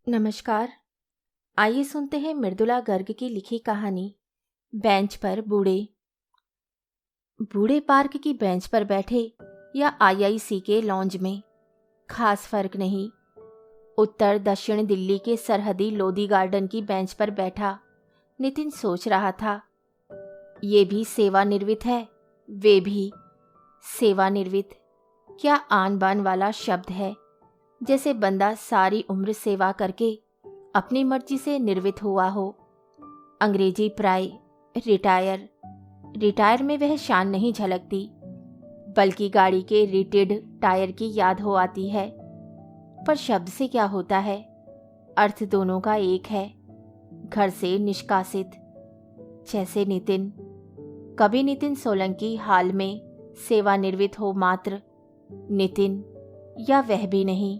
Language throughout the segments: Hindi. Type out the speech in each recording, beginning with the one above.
नमस्कार। आइए सुनते हैं मृदुला गर्ग की लिखी कहानी बेंच पर बूढ़े। बूढ़े पार्क की बेंच पर बैठे या आईआईसी के लॉन्ज में, खास फर्क नहीं। उत्तर दक्षिण दिल्ली के सरहदी लोधी गार्डन की बेंच पर बैठा नितिन सोच रहा था, ये भी सेवानिवृत्त है, वे भी सेवानिवृत्त। क्या आन बान वाला शब्द है, जैसे बंदा सारी उम्र सेवा करके अपनी मर्जी से निर्वित हुआ हो। अंग्रेजी प्राय रिटायर में वह शान नहीं झलकती, बल्कि गाड़ी के रिटेड टायर की याद हो आती है। पर शब्द से क्या होता है, अर्थ दोनों का एक है, घर से निष्कासित। जैसे नितिन, कभी नितिन सोलंकी हाल में सेवानिवृत्त हो मात्र नितिन, या वह भी नहीं,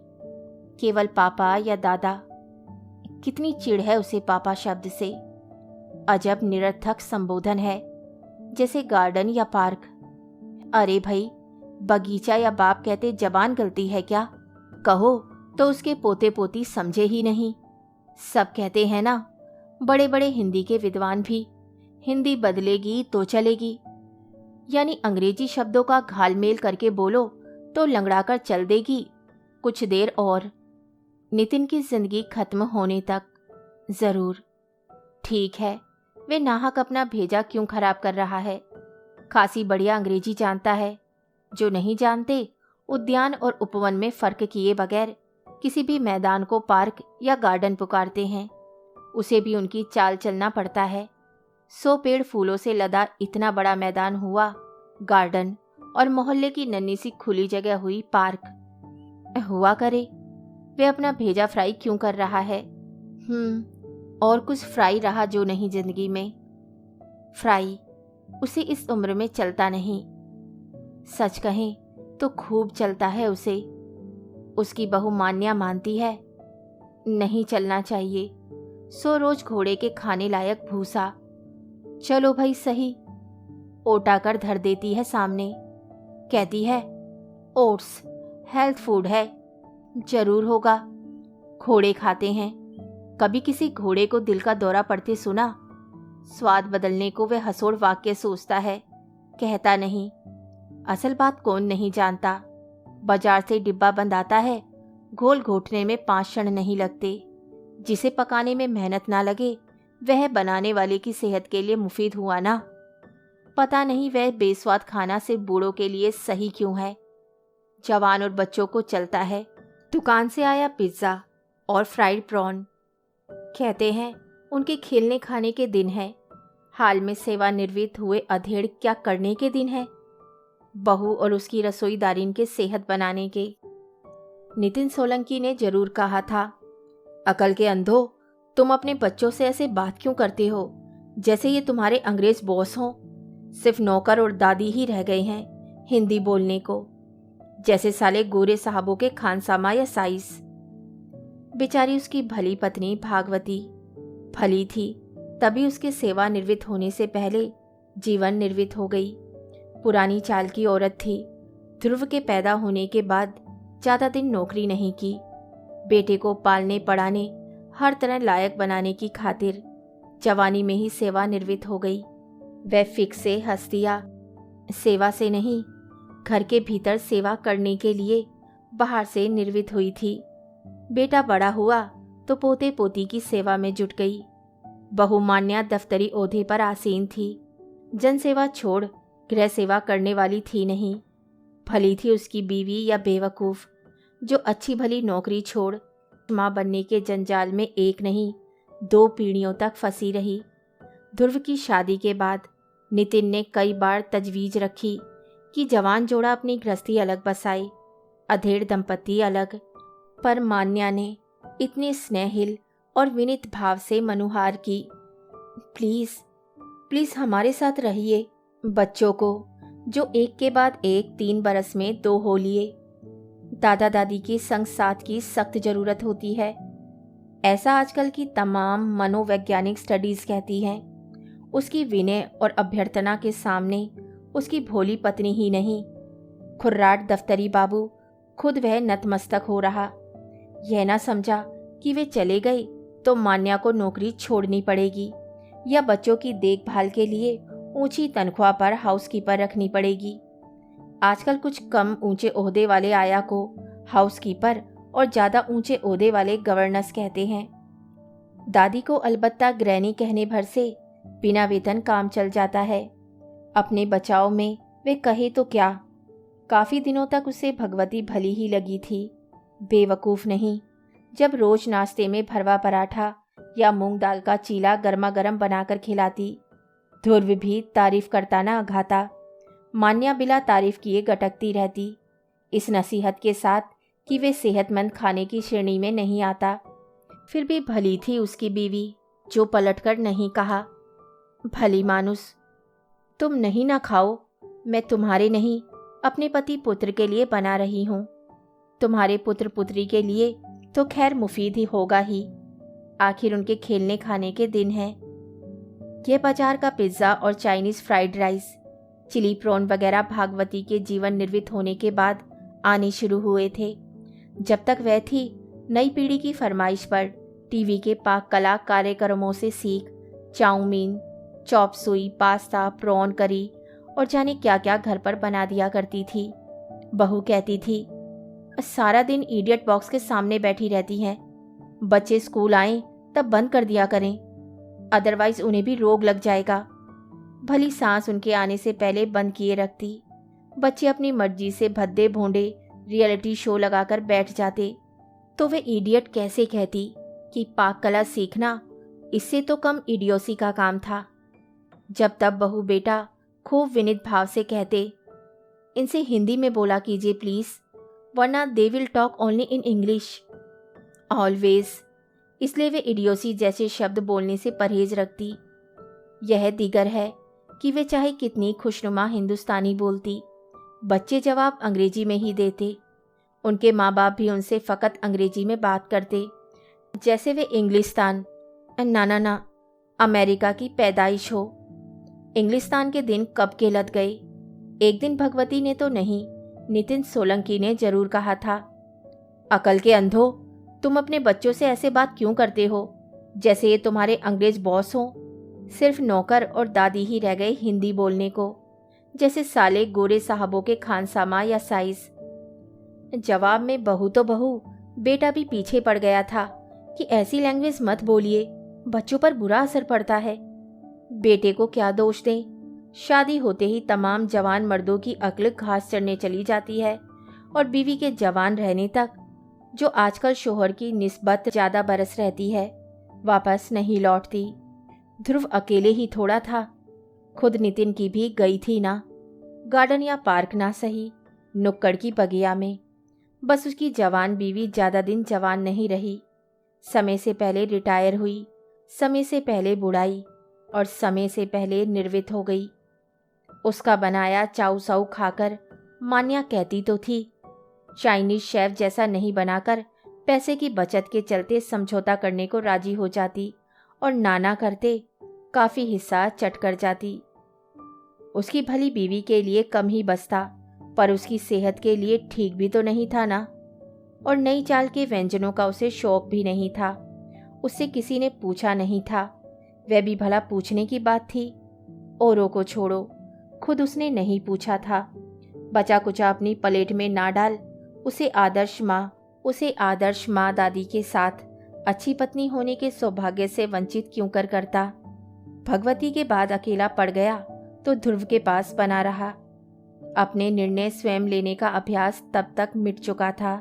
केवल पापा या दादा। कितनी चिढ़ है उसे पापा शब्द से, अजब निरर्थक संबोधन है, जैसे गार्डन या पार्क। अरे भाई, बगीचा या बाप कहते जबान गलती है क्या? कहो तो उसके पोते पोती समझे ही नहीं। सब कहते हैं ना, बड़े बड़े हिंदी के विद्वान भी, हिंदी बदलेगी तो चलेगी, यानी अंग्रेजी शब्दों का घालमेल करके बोलो तो लंगड़ा कर चल देगी कुछ देर और, नितिन की जिंदगी खत्म होने तक जरूर। ठीक है, वे नाहक अपना भेजा क्यों खराब कर रहा है? खासी बढ़िया अंग्रेजी जानता है। जो नहीं जानते, उद्यान और उपवन में फर्क किए बगैर किसी भी मैदान को पार्क या गार्डन पुकारते हैं। उसे भी उनकी चाल चलना पड़ता है। 100 पेड़ फूलों से लदा इतना बड़ा मैदान हुआ गार्डन, और मोहल्ले की नन्ही सी खुली जगह हुई पार्क। हुआ करे, वे अपना भेजा फ्राई क्यों कर रहा है? और कुछ फ्राई रहा जो नहीं जिंदगी में। फ्राई उसे इस उम्र में चलता नहीं। सच कहें तो खूब चलता है उसे। उसकी बहू मान्या मानती है नहीं चलना चाहिए, सो रोज घोड़े के खाने लायक भूसा। चलो भाई सही, ओटा कर धर देती है सामने। कहती है ओट्स हेल्थ फूड है, जरूर होगा, घोड़े खाते हैं। कभी किसी घोड़े को दिल का दौरा पड़ते सुना? स्वाद बदलने को वह हंसोड़ वाक्य सोचता है, कहता नहीं। असल बात कौन नहीं जानता, बाजार से डिब्बा बंद आता है, घोल घोटने में 5 क्षण नहीं लगते। जिसे पकाने में मेहनत ना लगे, वह बनाने वाले की सेहत के लिए मुफीद हुआ ना। पता नहीं वह बेस्वाद खाना सिर्फ बूढ़ों के लिए सही क्यों है। जवान और बच्चों को चलता है। दुकान से आया पिज्ज़ा और फ्राइड प्रॉन। कहते हैं उनके खेलने खाने के दिन है, हाल में सेवानिवृत्त हुए अधेड़ क्या करने के दिन है? बहू और उसकी रसोईदारिन के सेहत बनाने के। नितिन सोलंकी ने जरूर कहा था, अकल के अंधो, तुम अपने बच्चों से ऐसे बात क्यों करते हो, जैसे ये तुम्हारे अंग्रेज बॉस हों। सिर्फ नौकर और दादी ही रह गए हैं हिंदी बोलने को, जैसे साले गोरे साहबों के खानसामा या साइस। बेचारी उसकी भली पत्नी भागवती भली थी, तभी उसके सेवानिवृत्त होने से पहले जीवन निर्वित हो गई। पुरानी चाल की औरत थी। ध्रुव के पैदा होने के बाद ज़्यादा दिन नौकरी नहीं की। बेटे को पालने पढ़ाने, हर तरह लायक बनाने की खातिर जवानी में ही सेवानिवृत्त हो गई। वह फिक्स से हस्तिया, सेवा से नहीं, घर के भीतर सेवा करने के लिए बाहर से निर्वित हुई थी। बेटा बड़ा हुआ तो पोते पोती की सेवा में जुट गई। बहू मान्या दफ्तरी ओहदे पर आसीन थी। जनसेवा छोड़ गृह सेवा करने वाली थी नहीं। भली थी उसकी बीवी या बेवकूफ़, जो अच्छी भली नौकरी छोड़ माँ बनने के जंजाल में एक नहीं 2 पीढ़ियों तक फंसी रही। ध्रुव की शादी के बाद नितिन ने कई बार तजवीज़ रखी कि जवान जोड़ा अपनी गृहस्थी अलग बसाए, अधेड़ दंपति अलग। पर मान्या ने इतने स्नेहिल और विनीत भाव से मनुहार की, प्लीज़ हमारे साथ रहिए। बच्चों को जो एक के बाद एक 3 बरस में 2 हो लिए, दादा दादी की संग साथ की सख्त ज़रूरत होती है। ऐसा आजकल की तमाम मनोवैज्ञानिक स्टडीज़ कहती हैं। उसकी विनय और अभ्यर्थना के सामने उसकी भोली पत्नी ही नहीं, खुर्राट दफ्तरी बाबू खुद वह नतमस्तक हो रहा। यह ना समझा कि वे चले गए तो मान्या को नौकरी छोड़नी पड़ेगी या बच्चों की देखभाल के लिए ऊंची तनख्वाह पर हाउसकीपर रखनी पड़ेगी। आजकल कुछ कम ऊंचे ओहदे वाले आया को हाउसकीपर और ज़्यादा ऊंचे ओहदे वाले गवर्नेंस कहते हैं। दादी को अलबत्ता ग्रैनी कहने भर से बिना वेतन काम चल जाता है। अपने बचाव में वे कहे तो क्या, काफ़ी दिनों तक उसे भगवती भली ही लगी थी, बेवकूफ़ नहीं। जब रोज नाश्ते में भरवा पराठा या मूंग दाल का चीला गर्मा गर्म बनाकर खिलाती, ध्रुव भी तारीफ करता ना अघाता। मान्या बिला तारीफ किए गटकती रहती, इस नसीहत के साथ कि वे सेहतमंद खाने की श्रेणी में नहीं आता। फिर भी भली थी उसकी बीवी, जो पलटकर नहीं कहा, भली मानुस, तुम नहीं ना खाओ, मैं तुम्हारे नहीं अपने पति पुत्र के लिए बना रही हूँ। तुम्हारे पुत्र पुत्री के लिए तो खैर मुफीद ही होगा ही, आखिर उनके खेलने खाने के दिन हैं। यह बाजार का पिज्ज़ा और Chinese fried rice, chilli prawn वगैरह भागवती के जीवन निर्वित होने के बाद आने शुरू हुए थे। जब तक वह थी, नई पीढ़ी की फरमाइश पर टीवी के पाक कला कार्यक्रमों से सीख चाउमीन, चॉप सुई, पास्ता, प्रॉन करी और जाने क्या क्या घर पर बना दिया करती थी। बहू कहती थी, सारा दिन इडियट बॉक्स के सामने बैठी रहती हैं, बच्चे स्कूल आएं तब बंद कर दिया करें, अदरवाइज उन्हें भी रोग लग जाएगा। भली सांस उनके आने से पहले बंद किए रखती। बच्चे अपनी मर्जी से भद्दे भोंडे रियलिटी शो लगाकर बैठ जाते तो वे इडियट कैसे कहती कि पाक कला सीखना इससे तो कम इडियोसी का काम था। जब तब बहू बेटा खूब विनित भाव से कहते, इनसे हिंदी में बोला कीजिए प्लीज़, वरना they will talk only in English always. इसलिए वे इडियोसी जैसे शब्द बोलने से परहेज रखती। यह दिगर है कि वे चाहे कितनी खुशनुमा हिंदुस्तानी बोलती, बच्चे जवाब अंग्रेजी में ही देते। उनके माँ बाप भी उनसे फ़कत अंग्रेजी में बात करते, जैसे वे इंग्लिस्तान ना अमेरिका की पैदाइश हो। इंग्लिस्तान के दिन कब के लद गए। एक दिन भगवती ने तो नहीं, नितिन सोलंकी ने जरूर कहा था, अकल के अंधो, तुम अपने बच्चों से ऐसे बात क्यों करते हो जैसे ये तुम्हारे अंग्रेज बॉस हों। सिर्फ नौकर और दादी ही रह गए हिंदी बोलने को, जैसे साले गोरे साहबों के खानसामा या साइज। जवाब में बहू तो बहू, बेटा भी पीछे पड़ गया था कि ऐसी लैंग्वेज मत बोलिए, बच्चों पर बुरा असर पड़ता है। बेटे को क्या दोष दें, शादी होते ही तमाम जवान मर्दों की अक्ल घास चढ़ने चली जाती है और बीवी के जवान रहने तक, जो आजकल शोहर की निस्बत ज़्यादा बरस रहती है, वापस नहीं लौटती। ध्रुव अकेले ही थोड़ा था, खुद नितिन की भी गई थी ना, गार्डन या पार्क ना सही, नुक्कड़ की बगिया में। बस उसकी जवान बीवी ज़्यादा दिन जवान नहीं रही, समय से पहले रिटायर हुई, समय से पहले बुढ़ाई और समय से पहले निर्वित हो गई। उसका बनाया चाउ साउ खाकर मान्या कहती तो थी, चाइनीज शेफ जैसा नहीं बनाकर पैसे की बचत के चलते समझौता करने को राजी हो जाती और नाना करते काफ़ी हिस्सा चट कर जाती। उसकी भली बीवी के लिए कम ही बसता, पर उसकी सेहत के लिए ठीक भी तो नहीं था ना। और नई चाल के व्यंजनों का उसे शौक भी नहीं था। उससे किसी ने पूछा नहीं था, वह भी भला पूछने की बात थी। औरों को छोड़ो, खुद उसने नहीं पूछा था। बचा कुचा अपनी प्लेट में ना डाल, उसे आदर्श माँ दादी के साथ अच्छी पत्नी होने के सौभाग्य से वंचित क्यों करता। भगवती के बाद अकेला पड़ गया तो ध्रुव के पास बना रहा। अपने निर्णय स्वयं लेने का अभ्यास तब तक मिट चुका था।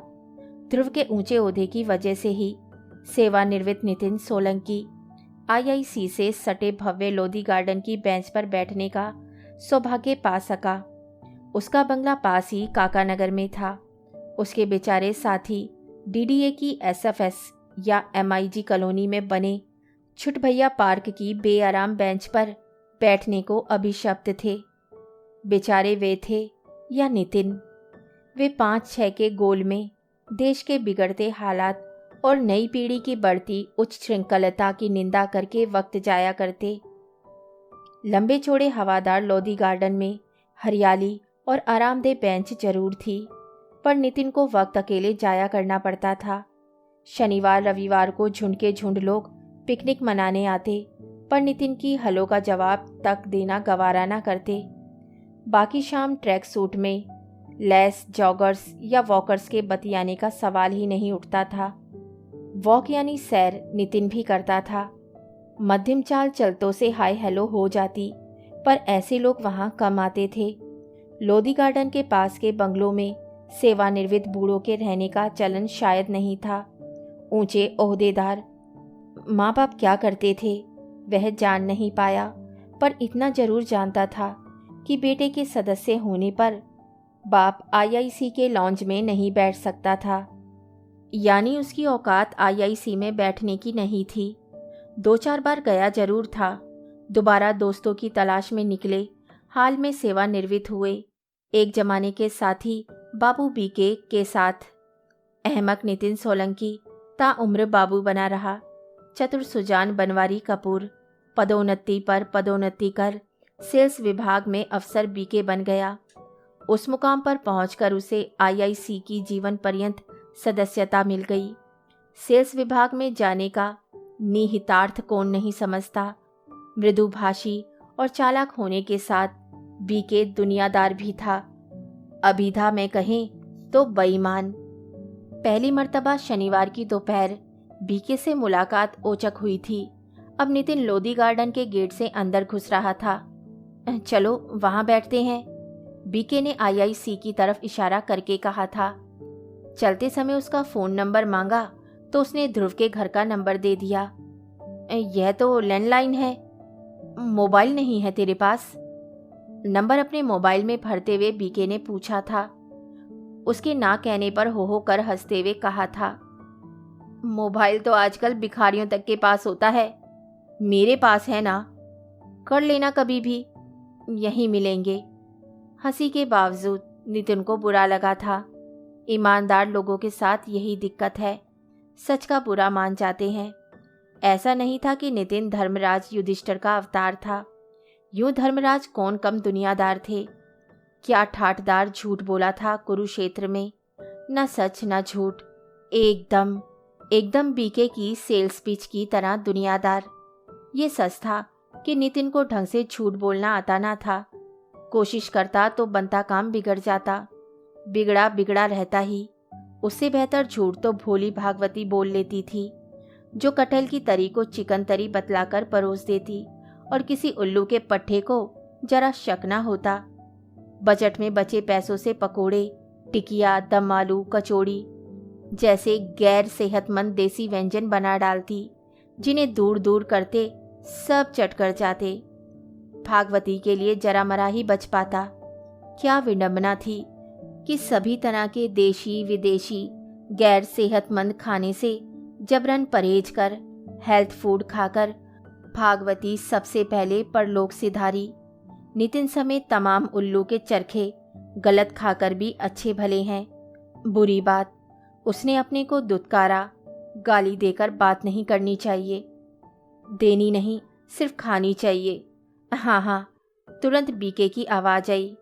ध्रुव के ऊंचे ओहदे की वजह से ही सेवानिवृत्त नितिन सोलंकी आईआईसी से सटे भव्य लोधी गार्डन की बेंच पर बैठने का सौभाग्य पा सका। उसका बंगला पास ही काकानगर में था। उसके बेचारे साथी डीडीए की एसएफएस या एमआईजी कॉलोनी में बने छुटभैया पार्क की बेआराम बेंच पर बैठने को अभिशप्त थे। बेचारे वे थे या नितिन। वे 5-6 के गोल में देश के बिगड़ते हालात और नई पीढ़ी की बढ़ती उच्च श्रृंखलता की निंदा करके वक्त जाया करते। लंबे चौड़े हवादार लोधी गार्डन में हरियाली और आरामदेह बेंच जरूर थी, पर नितिन को वक्त अकेले जाया करना पड़ता था। शनिवार रविवार को झुंड के झुंड लोग पिकनिक मनाने आते, पर नितिन की हेलो का जवाब तक देना गवारा ना करते। बाकी शाम ट्रैक सूट में लेस जॉगर्स या वॉकर्स के बतियाने का सवाल ही नहीं उठता था। वॉक यानी सैर नितिन भी करता था। मध्यम चाल चलतों से हाय हेलो हो जाती, पर ऐसे लोग वहाँ कम आते थे। लोधी गार्डन के पास के बंगलों में सेवानिवृत्त बूढ़ों के रहने का चलन शायद नहीं था। ऊंचे ओहदेदार माँ बाप क्या करते थे वह जान नहीं पाया, पर इतना जरूर जानता था कि बेटे के सदस्य होने पर बाप आईआईसी के लॉन्ज में नहीं बैठ सकता था, यानी उसकी औकात आईआईसी में बैठने की नहीं थी। 2-4 बार गया जरूर था। दोबारा दोस्तों की तलाश में निकले, हाल में सेवानिवृत्त हुए एक जमाने के साथी बाबू बीके के साथ। अहमक नितिन सोलंकी ताउम्र बाबू बना रहा। चतुर सुजान बनवारी कपूर पदोन्नति पर पदोन्नति कर सेल्स विभाग में अफसर बीके बन गया। उस मुकाम पर पहुंचकर उसे आईआईसी की जीवन पर्यंत सदस्यता मिल गई। सेल्स विभाग में जाने का निहितार्थ कौन नहीं समझता। मृदुभाषी और चालाक होने के साथ बीके दुनियादार भी था, अभिधा में कहें तो बेईमान। पहली मर्तबा शनिवार की दोपहर बीके से मुलाकात ओचक हुई थी। अब नितिन लोधी गार्डन के गेट से अंदर घुस रहा था। चलो वहां बैठते हैं, बीके ने आईआईसी की तरफ इशारा करके कहा था। चलते समय उसका फ़ोन नंबर मांगा तो उसने ध्रुव के घर का नंबर दे दिया। यह तो लैंडलाइन है, मोबाइल नहीं है तेरे पास? नंबर अपने मोबाइल में भरते हुए बीके ने पूछा था। उसके ना कहने पर हो कर हंसते हुए कहा था, मोबाइल तो आजकल भिखारियों तक के पास होता है, मेरे पास है ना, कर लेना कभी भी, यहीं मिलेंगे। हंसी के बावजूद नितिन को बुरा लगा था। ईमानदार लोगों के साथ यही दिक्कत है, सच का बुरा मान जाते हैं। ऐसा नहीं था कि नितिन धर्मराज युधिष्ठिर का अवतार था। यूं धर्मराज कौन कम दुनियादार थे। क्या ठाठदार झूठ बोला था कुरुक्षेत्र में, न सच न झूठ, एकदम बीके की सेल्स पिच की तरह दुनियादार। ये सच था कि नितिन को ढंग से झूठ बोलना आता ना था। कोशिश करता तो बनता काम बिगड़ जाता, बिगड़ा बिगड़ा रहता ही। उससे बेहतर झूठ तो भोली भागवती बोल लेती थी, जो कटहल की तरी को चिकन तरी बतलाकर परोस देती और किसी उल्लू के पट्टे को जरा शक ना होता। बजट में बचे पैसों से पकोड़े, टिकिया, दम आलू, कचौड़ी जैसे गैर सेहतमंद देसी व्यंजन बना डालती, जिन्हें दूर दूर करते सब चट कर जाते। भागवती के लिए जरा मरा ही बच पाता। क्या विडंबना थी कि सभी तरह के देशी विदेशी गैर सेहतमंद खाने से जबरन परहेज कर हेल्थ फूड खाकर भागवती सबसे पहले परलोक सिधारी। नितिन समेत तमाम उल्लू के चरखे गलत खाकर भी अच्छे भले हैं। बुरी बात, उसने अपने को दुत्कारा। गाली देकर बात नहीं करनी चाहिए, देनी नहीं, सिर्फ खानी चाहिए। हाँ, तुरंत बीके की आवाज आई।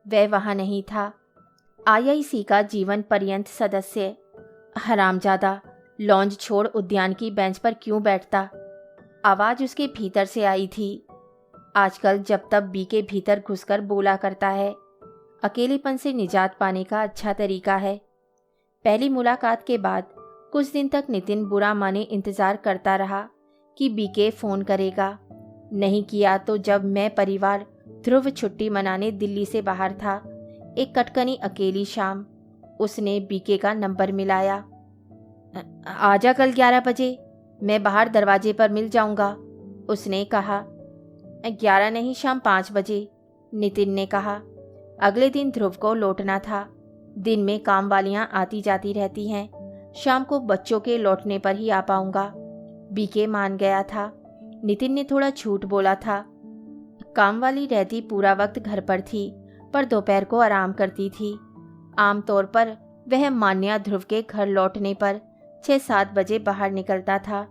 वह वहाँ नहीं था। आईआईसी का जीवन पर्यंत सदस्य। हरामजादा लॉन्ज छोड़ उद्यान की बेंच पर क्यों बैठता? आवाज उसके भीतर से आई थी। आजकल जब तब बीके भीतर घुसकर बोला करता है। अकेलेपन से निजात पाने का अच्छा तरीका है। पहली मुलाकात के बाद कुछ दिन तक नितिन बुरा माने इंतजार करता रहा कि बीके फोन करेगा। नहीं किया तो जब मैं परिवार ध्रुव छुट्टी मनाने दिल्ली से बाहर था, एक कटकनी अकेली शाम, उसने बीके का नंबर मिलाया। आजा कल 11 बजे, मैं बाहर दरवाजे पर मिल जाऊंगा, उसने कहा। 11 नहीं, शाम 5 बजे, नितिन ने कहा। अगले दिन ध्रुव को लौटना था। दिन में काम वालियां आती जाती रहती हैं, शाम को बच्चों के लौटने पर ही आ पाऊंगा। बीके मान गया था। नितिन ने थोड़ा झूठ बोला था। काम वाली रहती पूरा वक्त घर पर थी, पर दोपहर को आराम करती थी। आमतौर पर वह मान्या ध्रुव के घर लौटने पर 6-7 बजे बाहर निकलता था।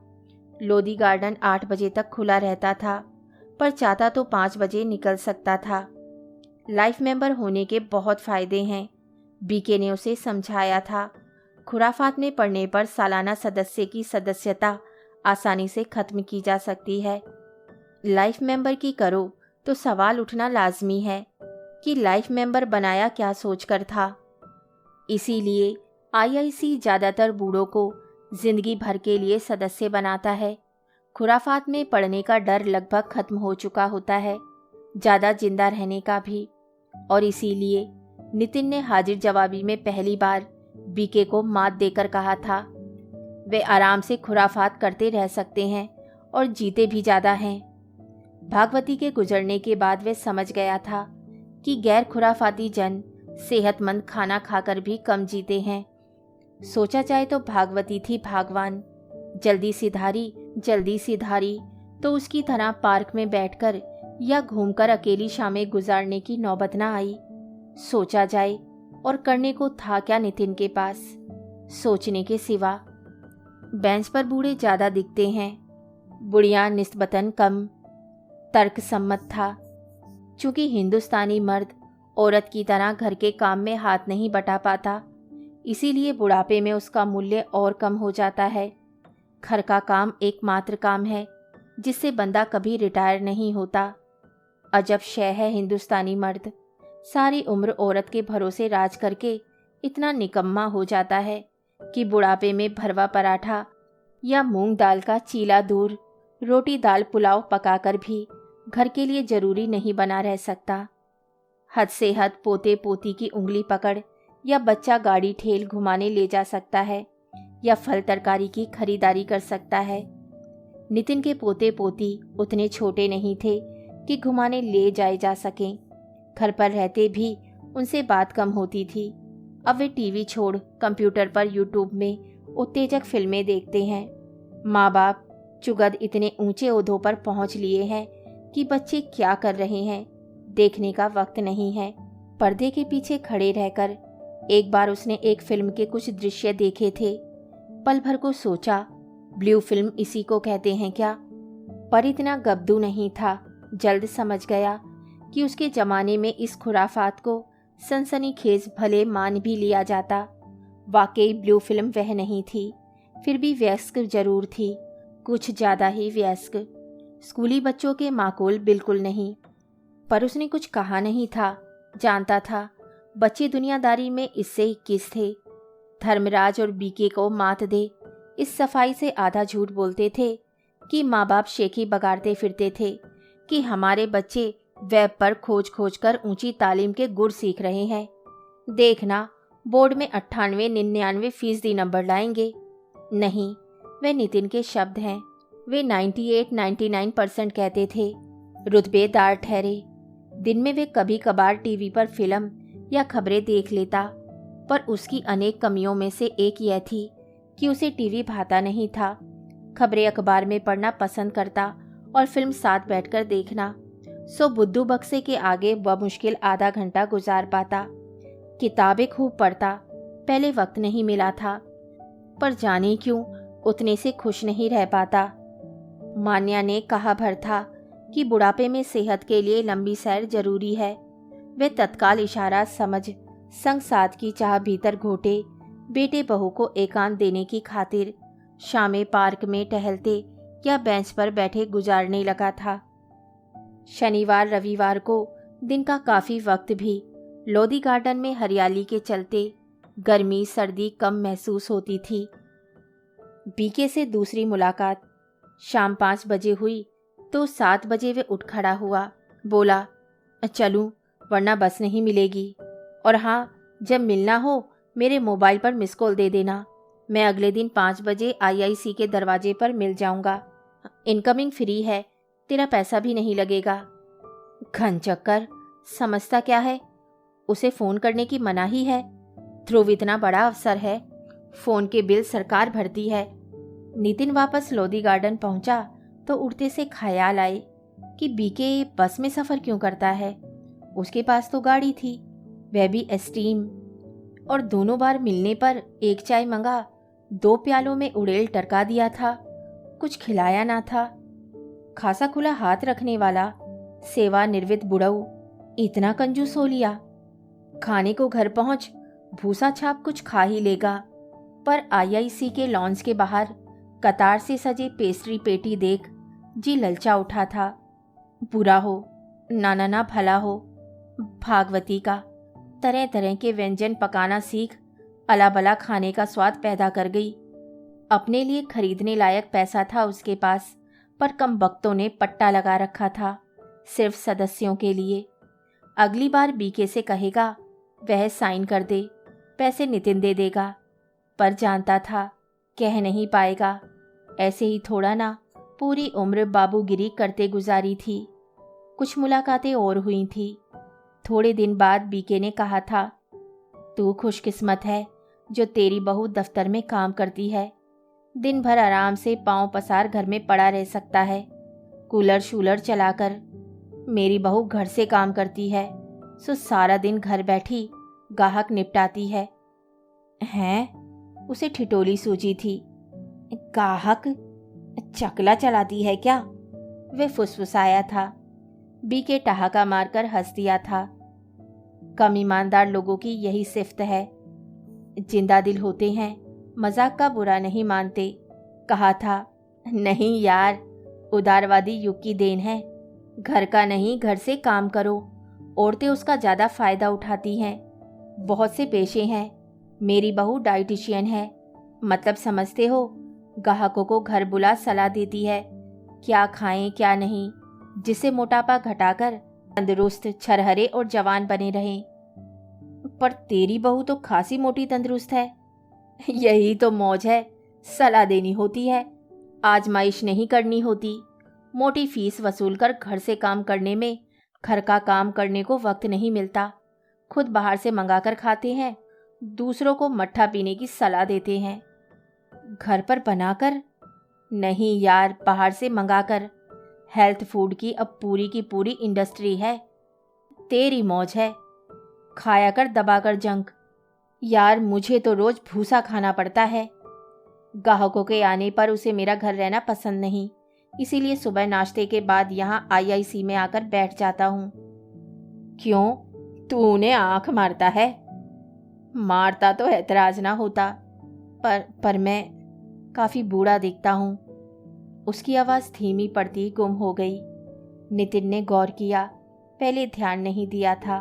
लोधी गार्डन 8 बजे तक खुला रहता था, पर चाहता तो 5 बजे निकल सकता था। लाइफ मेंबर होने के बहुत फायदे हैं, बीके ने उसे समझाया था। खुराफात में पड़ने पर सालाना सदस्य की सदस्यता आसानी से खत्म की जा सकती है। लाइफ मेंबर की करो तो सवाल उठना लाजमी है कि लाइफ मेंबर बनाया क्या सोचकर था। इसीलिए आईआईसी ज़्यादातर बूढ़ों को जिंदगी भर के लिए सदस्य बनाता है। खुराफात में पड़ने का डर लगभग खत्म हो चुका होता है, ज़्यादा जिंदा रहने का भी। और इसीलिए नितिन ने हाजिर जवाबी में पहली बार बीके को मात देकर कहा था, वे आराम से खुराफात करते रह सकते हैं और जीते भी ज़्यादा हैं। भागवती के गुजरने के बाद वे समझ गया था कि गैर खुराफाती जन सेहतमंद खाना खाकर भी कम जीते हैं। सोचा जाए तो भागवती थी भागवान, जल्दी सी धारी तो उसकी तरह पार्क में बैठकर या घूमकर अकेली शामें गुजारने की नौबत ना आई। सोचा जाए और करने को था क्या नितिन के पास, सोचने के सिवा। बेंच पर बूढ़े ज़्यादा दिखते हैं, बुढ़ियाँ निस्बतन कम। तर्क सम्मत था। चूंकि हिंदुस्तानी मर्द औरत की तरह घर के काम में हाथ नहीं बटा पाता, इसीलिए बुढ़ापे में उसका मूल्य और कम हो जाता है। घर का काम एकमात्र काम है जिससे बंदा कभी रिटायर नहीं होता। अजब शय है हिंदुस्तानी मर्द, सारी उम्र औरत के भरोसे राज करके इतना निकम्मा हो जाता है कि बुढ़ापे में भरवा पराठा या मूंग दाल का चीला दूर रोटी दाल पुलाव पकाकर भी घर के लिए जरूरी नहीं बना रह सकता। हद से हद पोते पोती की उंगली पकड़ या बच्चा गाड़ी ठेल घुमाने ले जा सकता है या फल तरकारी की खरीदारी कर सकता है। नितिन के पोते पोती उतने छोटे नहीं थे कि घुमाने ले जाए जा सकें। घर पर रहते भी उनसे बात कम होती थी। अब वे टीवी छोड़ कंप्यूटर पर यूट्यूब में उत्तेजक फिल्में देखते हैं। माँ बाप चुगद इतने ऊंचे ओहदों पर पहुंच लिए हैं कि बच्चे क्या कर रहे हैं देखने का वक्त नहीं है। पर्दे के पीछे खड़े रहकर एक बार उसने एक फिल्म के कुछ दृश्य देखे थे। पल भर को सोचा, ब्लू फिल्म इसी को कहते हैं क्या? पर इतना गब्दू नहीं था, जल्द समझ गया कि उसके ज़माने में इस खुराफात को सनसनीखेज भले मान भी लिया जाता। वाकई ब्लू फिल्म वह नहीं थी, फिर भी वयस्क जरूर थी, कुछ ज़्यादा ही वयस्क। स्कूली बच्चों के माकूल बिल्कुल नहीं। पर उसने कुछ कहा नहीं था, जानता था बच्चे दुनियादारी में इससे 21 थे। धर्मराज और बीके को मात दे, इस सफाई से आधा झूठ बोलते थे कि माँ बाप शेखी बगाड़ते फिरते थे कि हमारे बच्चे वेब पर खोज खोज कर ऊंची तालीम के गुर सीख रहे हैं। देखना बोर्ड में 98-99% नंबर लाएंगे। नहीं, वे नितिन के शब्द हैं। वे 98-99% कहते थे। रुतबेदार ठहरे। दिन में वे कभी कभार टीवी पर फिल्म या खबरें देख लेता, पर उसकी अनेक कमियों में से एक यह थी कि उसे टीवी भाता नहीं था। खबरें अखबार में पढ़ना पसंद करता और फिल्म साथ बैठकर देखना। सो बुद्धू बक्से के आगे बमुश्किल आधा घंटा गुजार पाता। किताबें खूब पढ़ता, पहले वक्त नहीं मिला था, पर जाने क्यों उतने से खुश नहीं रह पाता। मान्या ने कहा भर था कि बुढ़ापे में सेहत के लिए लंबी सैर जरूरी है। वे तत्काल इशारा समझ संग साथ की चाह भीतर घोटे बेटे बहू को एकांत देने की खातिर शामें पार्क में टहलते या बेंच पर बैठे गुजारने लगा था। शनिवार रविवार को दिन का काफ़ी वक्त भी लोधी गार्डन में हरियाली के चलते गर्मी सर्दी कम महसूस होती थी। बीके से दूसरी मुलाकात शाम 5 बजे हुई तो 7 बजे वे उठ खड़ा हुआ। बोला, चलूं वरना बस नहीं मिलेगी, और हाँ, जब मिलना हो मेरे मोबाइल पर मिस कॉल दे देना। मैं अगले दिन 5 बजे आईआईसी के दरवाजे पर मिल जाऊंगा। इनकमिंग फ्री है, तेरा पैसा भी नहीं लगेगा। घन चक्कर, समझता क्या है? उसे फ़ोन करने की मनाही है। ध्रुव इतना बड़ा अफसर है, फ़ोन के बिल सरकार भरती है। नितिन वापस लोधी गार्डन पहुंचा तो उड़ते से ख्याल आए कि बीके बस में सफ़र क्यों करता है। उसके पास तो गाड़ी थी, वह भी एस्टीम, और दोनों बार मिलने पर एक चाय मंगा, 2 प्यालों में उड़ेल टरका दिया था, कुछ खिलाया ना था। खासा खुला हाथ रखने वाला सेवा निर्वित बुढ़ऊ इतना कंजूस हो लिया। खाने को घर पहुंच भूसा छाप कुछ खा ही लेगा। पर आईआईसी के लॉन्च के बाहर कतार से सजे पेस्ट्री पेटी देख जी ललचा उठा था। बुरा हो ना भला हो, भागवती का तरह तरह के व्यंजन पकाना सीख अला बला खाने का स्वाद पैदा कर गई। अपने लिए खरीदने लायक पैसा था उसके पास, पर कम वक्तों ने पट्टा लगा रखा था सिर्फ सदस्यों के लिए। अगली बार बीके से कहेगा वह साइन कर दे, पैसे नितिन दे देगा, पर जानता था कह नहीं पाएगा। ऐसे ही थोड़ा ना पूरी उम्र बाबूगिरी करते गुजारी थी। कुछ मुलाकातें और हुई थी। थोड़े दिन बाद बीके ने कहा था, तू खुशकिस्मत है जो तेरी बहू दफ्तर में काम करती है। दिन भर आराम से पांव पसार घर में पड़ा रह सकता है, कूलर शूलर चलाकर। मेरी बहू घर से काम करती है, सो सारा दिन घर बैठी गाहक निपटाती है। हैं? उसे ठिठोली सूझी थी। गाहक? चकला चलाती है क्या? वे फुसफुसाया था। बीके ठहाका मारकर हंस दिया था। कम ईमानदार लोगों की यही सिफ्त है। जिंदा दिल होते हैं, मजाक का बुरा नहीं मानते। कहा था, नहीं यार, उदारवादी युग की देन है। घर का नहीं, घर से काम करो। औरतें उसका ज़्यादा फायदा उठाती हैं। बहुत से पेशे हैं। मेरी बहू डाइटिशियन है, मतलब समझते हो, ग्राहकों को घर बुला सलाह देती है क्या खाएं क्या नहीं, जिससे मोटापा घटाकर तंदुरुस्त, छरहरे और जवान बने रहें। पर तेरी बहू तो खासी मोटी तंदुरुस्त है। यही तो मौज है, सलाह देनी होती है, आजमाइश नहीं करनी होती। मोटी फीस वसूल कर घर से काम करने में घर का काम करने को वक्त नहीं मिलता। खुद बाहर से मंगाकर खाते हैं, दूसरों को मट्ठा पीने की सलाह देते हैं। घर पर बनाकर नहीं यार, बाहर से मंगाकर। हेल्थ फूड की अब पूरी की पूरी इंडस्ट्री है। तेरी मौज है, खाया कर दबाकर जंक। यार मुझे तो रोज भूसा खाना पड़ता है। ग्राहकों के आने पर उसे मेरा घर रहना पसंद नहीं, इसीलिए सुबह नाश्ते के बाद यहाँ आईआईसी में आकर बैठ जाता हूँ। क्यों, तू उन्हें आंख मारता है? मारता तो ऐतराज ना होता, पर मैं काफी बूढ़ा दिखता हूँ। उसकी आवाज धीमी पड़ती गुम हो गई। नितिन ने गौर किया, पहले ध्यान नहीं दिया था।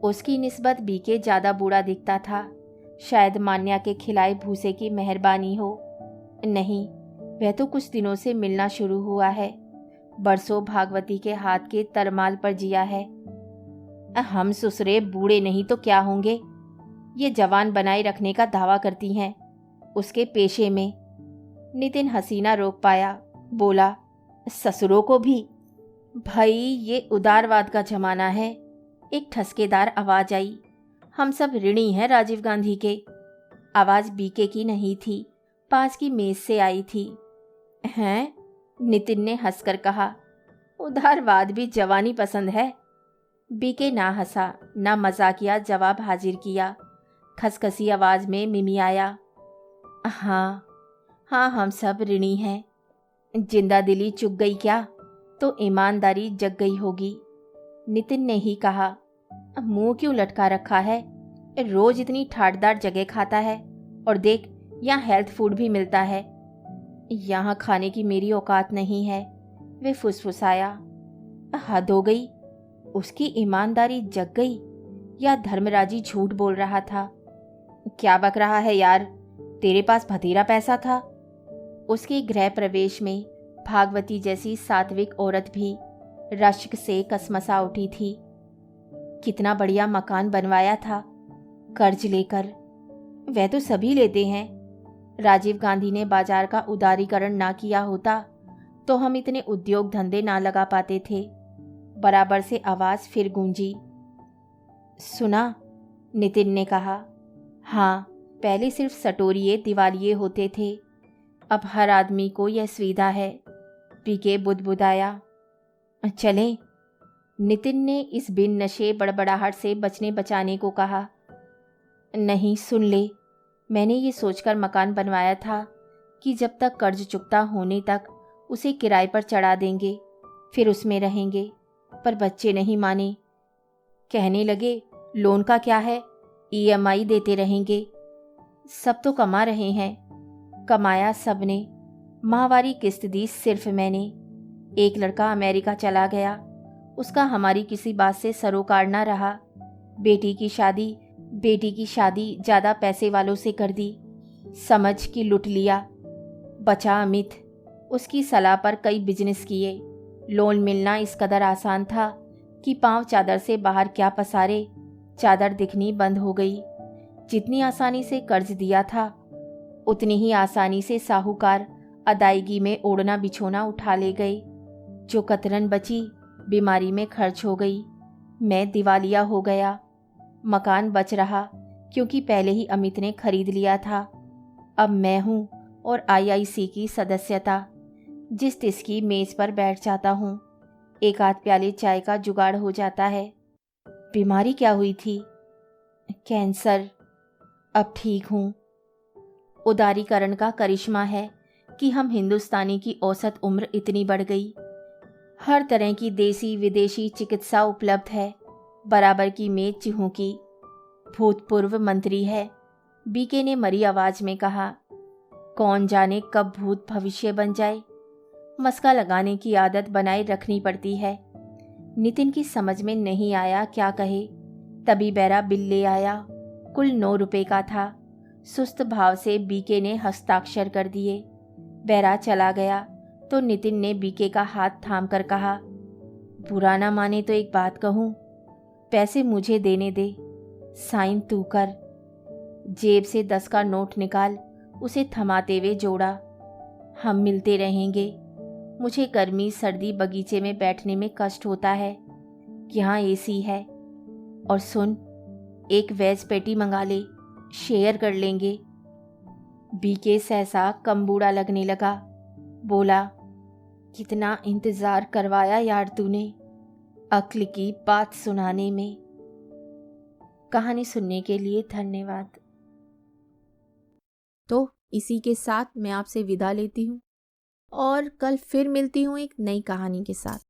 उसकी निस्बत बीके ज्यादा बूढ़ा दिखता था। शायद मान्या के खिलाए भूसे की मेहरबानी हो। नहीं, वह तो कुछ दिनों से मिलना शुरू हुआ है। बरसों भागवती के हाथ के तरमाल पर जिया है। हम ससुरे बूढ़े नहीं तो क्या होंगे, ये जवान बनाए रखने का दावा करती हैं उसके पेशे में। नितिन हसीना रोक पाया, बोला, ससुरों को भी? भाई ये उदारवाद का जमाना है। एक ठसकेदार आवाज आई। हम सब ऋणी हैं राजीव गांधी के। आवाज बीके की नहीं थी, पास की मेज से आई थी। हैं? नितिन ने हंसकर कहा, उदारवाद भी जवानी पसंद है। बीके ना हंसा ना मजाकिया जवाब हाजिर किया। खसखसी आवाज में मिमियाया, हाँ, हम सब ऋणी हैं। जिंदा दिली चुक गई क्या तो ईमानदारी जग गई होगी। नितिन ने ही कहा, मुंह क्यों लटका रखा है? रोज इतनी ठाटदार जगह खाता है, और देख यहाँ हेल्थ फूड भी मिलता है। यहाँ खाने की मेरी औकात नहीं है। वे फुसफुसाया। हद हो गई। उसकी ईमानदारी जग गई या धर्मराजी झूठ बोल रहा था? क्या बक रहा है यार, तेरे पास बथेरा पैसा था। उसके गृह प्रवेश में भागवती जैसी सात्विक औरत भी रश्क से कसमसा उठी थी। कितना बढ़िया मकान बनवाया था कर्ज लेकर। वह तो सभी लेते हैं। राजीव गांधी ने बाजार का उदारीकरण ना किया होता तो हम इतने उद्योग धंधे ना लगा पाते थे। बराबर से आवाज फिर गूंजी। सुना? नितिन ने कहा। हाँ, पहले सिर्फ सटोरिये दिवालिये होते थे, अब हर आदमी को यह सुविधा है। पीके बुदबुदाया। चलें? नितिन ने इस बिन नशे बड़बड़ाहट से बचने बचाने को कहा। नहीं, सुन ले, मैंने ये सोचकर मकान बनवाया था कि जब तक कर्ज चुकता होने तक उसे किराए पर चढ़ा देंगे, फिर उसमें रहेंगे। पर बच्चे नहीं माने। कहने लगे, लोन का क्या है, ईएमआई देते रहेंगे। सब तो कमा रहे हैं। कमाया सबने, माहवारी किस्त दी सिर्फ मैंने। एक लड़का अमेरिका चला गया, उसका हमारी किसी बात से सरोकार ना रहा। बेटी की शादी ज़्यादा पैसे वालों से कर दी, समझ कि लुट लिया। बचा अमित, उसकी सलाह पर कई बिजनेस किए। लोन मिलना इस कदर आसान था कि पांव चादर से बाहर क्या पसारे, चादर दिखनी बंद हो गई। जितनी आसानी से कर्ज दिया था, उतनी ही आसानी से साहूकार अदायगी में ओढ़ना बिछोना उठा ले गए। जो कतरन बची बीमारी में खर्च हो गई। मैं दिवालिया हो गया। मकान बच रहा क्योंकि पहले ही अमित ने खरीद लिया था। अब मैं हूँ और आईआईसी की सदस्यता। जिस तिसकी मेज पर बैठ जाता हूँ, एक आध प्याले चाय का जुगाड़ हो जाता है। बीमारी क्या हुई थी? कैंसर। अब ठीक हूँ। उदारीकरण का करिश्मा है कि हम हिंदुस्तानी की औसत उम्र इतनी बढ़ गई। हर तरह की देसी विदेशी चिकित्सा उपलब्ध है। बराबर की मेज चूहों की। भूतपूर्व मंत्री है, बीके ने मरी आवाज में कहा। कौन जाने कब भूत भविष्य बन जाए। मस्का लगाने की आदत बनाए रखनी पड़ती है। नितिन की समझ में नहीं आया क्या कहे। तभी बैरा बिल ले आया। कुल 9 रुपए का था। सुस्त भाव से बीके ने हस्ताक्षर कर दिए। बैरा चला गया तो नितिन ने बीके का हाथ थाम कर कहा, बुरा ना माने तो एक बात कहूँ, पैसे मुझे देने दे, साइन तू कर। जेब से 10 का नोट निकाल उसे थमाते हुए जोड़ा। हम मिलते रहेंगे। मुझे गर्मी सर्दी बगीचे में बैठने में कष्ट होता है। यहाँ एसी है। और सुन, एक वेज पेटी मंगा ले, शेयर कर लेंगे। बीके सहसा कम बूढ़ा लगने लगा। बोला, कितना इंतजार करवाया यार तूने, अक्ल की बात सुनाने में। कहानी सुनने के लिए धन्यवाद। तो इसी के साथ मैं आपसे विदा लेती हूँ और कल फिर मिलती हूँ एक नई कहानी के साथ।